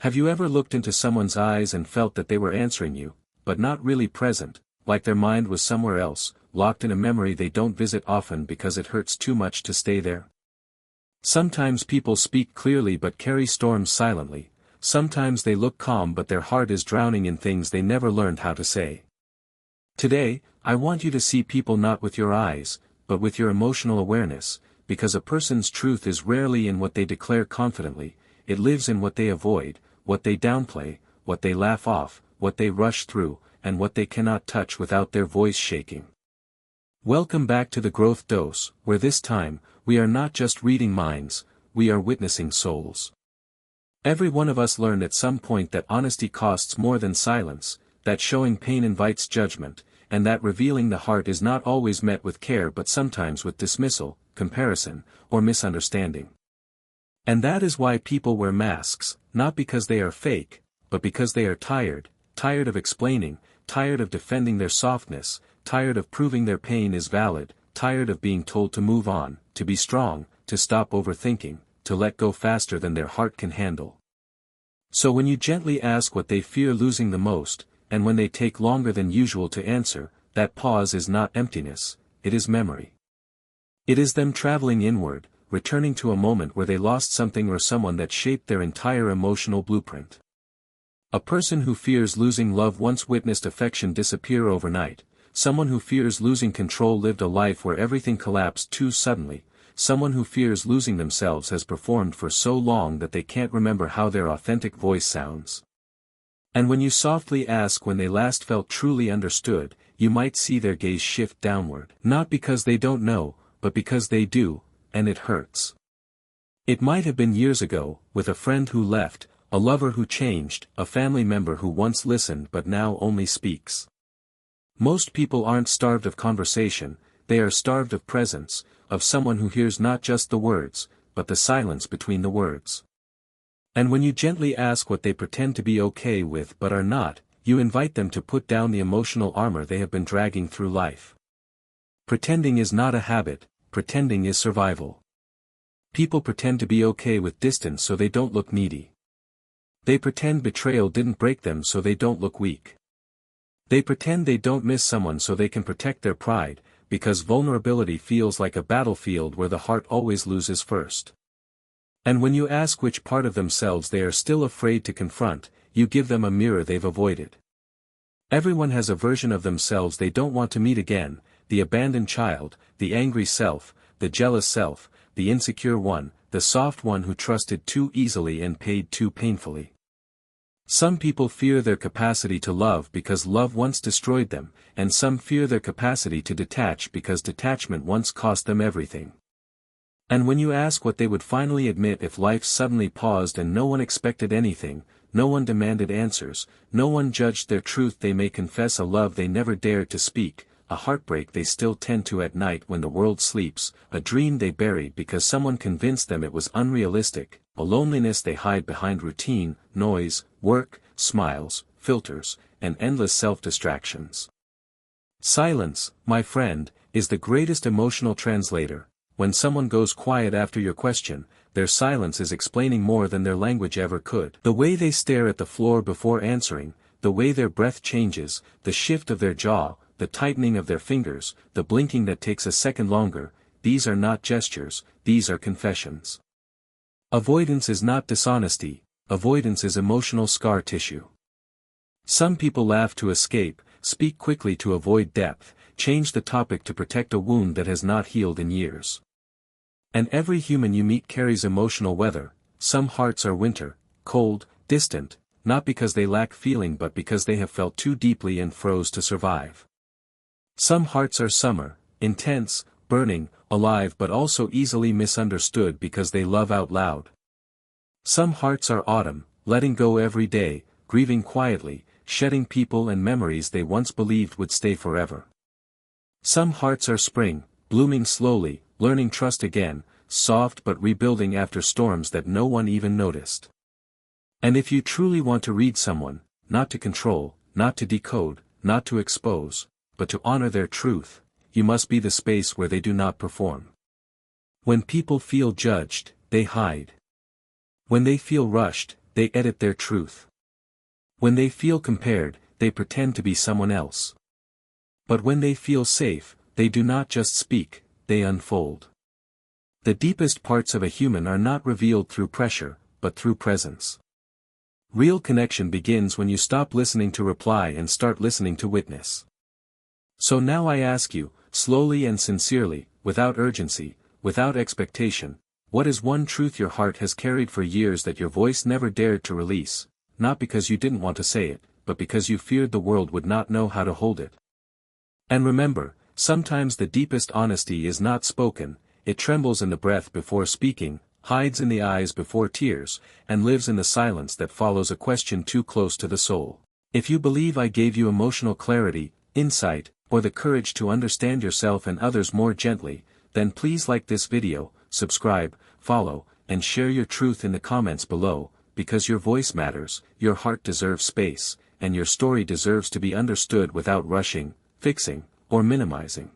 Have you ever looked into someone's eyes and felt that they were answering you, but not really present, like their mind was somewhere else, locked in a memory they don't visit often because it hurts too much to stay there? Sometimes people speak clearly but carry storms silently, sometimes they look calm but their heart is drowning in things they never learned how to say. Today, I want you to see people not with your eyes, but with your emotional awareness, because a person's truth is rarely in what they declare confidently, it lives in what they avoid, what they downplay, what they laugh off, what they rush through, and what they cannot touch without their voice shaking. Welcome back to the Growth Dose, where this time, we are not just reading minds, we are witnessing souls. Every one of us learned at some point that honesty costs more than silence, that showing pain invites judgment, and that revealing the heart is not always met with care but sometimes with dismissal, comparison, or misunderstanding. And that is why people wear masks, not because they are fake, but because they are tired of explaining, tired of defending their softness, tired of proving their pain is valid, tired of being told to move on, to be strong, to stop overthinking, to let go faster than their heart can handle. So when you gently ask what they fear losing the most, and when they take longer than usual to answer, that pause is not emptiness, it is memory. It is them traveling inward, returning to a moment where they lost something or someone that shaped their entire emotional blueprint. A person who fears losing love once witnessed affection disappear overnight. Someone who fears losing control lived a life where everything collapsed too suddenly. Someone who fears losing themselves has performed for so long that they can't remember how their authentic voice sounds. And when you softly ask when they last felt truly understood, you might see their gaze shift downward. Not because they don't know, but because they do, and it hurts. It might have been years ago, with a friend who left, a lover who changed, a family member who once listened but now only speaks. Most people aren't starved of conversation, they are starved of presence, of someone who hears not just the words, but the silence between the words. And when you gently ask what they pretend to be okay with but are not, you invite them to put down the emotional armor they have been dragging through life. Pretending is not a habit, pretending is survival. People pretend to be okay with distance so they don't look needy. They pretend betrayal didn't break them so they don't look weak. They pretend they don't miss someone so they can protect their pride, because vulnerability feels like a battlefield where the heart always loses first. And when you ask which part of themselves they are still afraid to confront, you give them a mirror they've avoided. Everyone has a version of themselves they don't want to meet again, the abandoned child, the angry self, the jealous self, the insecure one, the soft one who trusted too easily and paid too painfully. Some people fear their capacity to love because love once destroyed them, and some fear their capacity to detach because detachment once cost them everything. And when you ask what they would finally admit if life suddenly paused and no one expected anything, no one demanded answers, no one judged their truth, they may confess a love they never dared to speak, a heartbreak they still tend to at night when the world sleeps, a dream they buried because someone convinced them it was unrealistic, a loneliness they hide behind routine, noise, work, smiles, filters, and endless self-distractions. Silence, my friend, is the greatest emotional translator. When someone goes quiet after your question, their silence is explaining more than their language ever could. The way they stare at the floor before answering, the way their breath changes, the shift of their jaw, the tightening of their fingers, the blinking that takes a second longer, these are not gestures, these are confessions. Avoidance is not dishonesty, avoidance is emotional scar tissue. Some people laugh to escape, speak quickly to avoid depth, change the topic to protect a wound that has not healed in years. And every human you meet carries emotional weather. Some hearts are winter, cold, distant, not because they lack feeling but because they have felt too deeply and froze to survive. Some hearts are summer, intense, burning, alive but also easily misunderstood because they love out loud. Some hearts are autumn, letting go every day, grieving quietly, shedding people and memories they once believed would stay forever. Some hearts are spring, blooming slowly, learning trust again, soft but rebuilding after storms that no one even noticed. And if you truly want to read someone, not to control, not to decode, not to expose, but to honor their truth, you must be the space where they do not perform. When people feel judged, they hide. When they feel rushed, they edit their truth. When they feel compared, they pretend to be someone else. But when they feel safe, they do not just speak, they unfold. The deepest parts of a human are not revealed through pressure, but through presence. Real connection begins when you stop listening to reply and start listening to witness. So now I ask you, slowly and sincerely, without urgency, without expectation, what is one truth your heart has carried for years that your voice never dared to release, not because you didn't want to say it, but because you feared the world would not know how to hold it? And remember, sometimes the deepest honesty is not spoken, it trembles in the breath before speaking, hides in the eyes before tears, and lives in the silence that follows a question too close to the soul. If you believe I gave you emotional clarity, insight, or the courage to understand yourself and others more gently, then please like this video, subscribe, follow, and share your truth in the comments below, because your voice matters, your heart deserves space, and your story deserves to be understood without rushing, fixing, or minimizing.